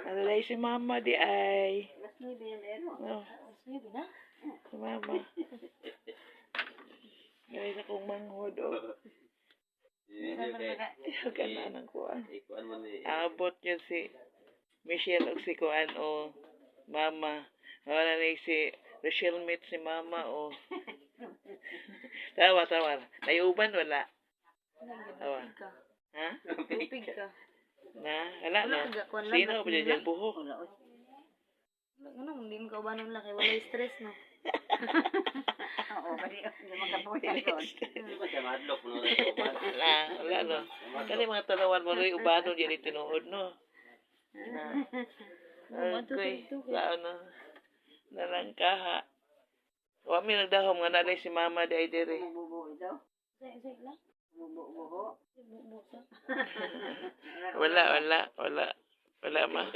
Ano dahil si mama di ay. Alas 9 yan, pero. Oh, Alas 9 na? si mama. Ngayon akong manghod o. Iyaw ka na ng kuwan. Abot yun si Michelle o si kuwan o mama. Wala na si Rochelle meet si mama o. Tawa. Nayuban wala. Tawa. Ha? Tupig ka. Na, wala no. Kuwan lang, Sino pa dyan buhok? Wala, oy. Ano, hindi mo ka ubanon lang, kaya wala stress, no? Oo, hindi mo kapuya doon. Wala no. Kani mga tanawan mo rin ubanon dyan itinuod no. Na. Okay, laon no. Nalangkaha. Wami nagdahom nga nalay si mama day dire. Bubuo daw? Say lang. Bubuo. Wala ma.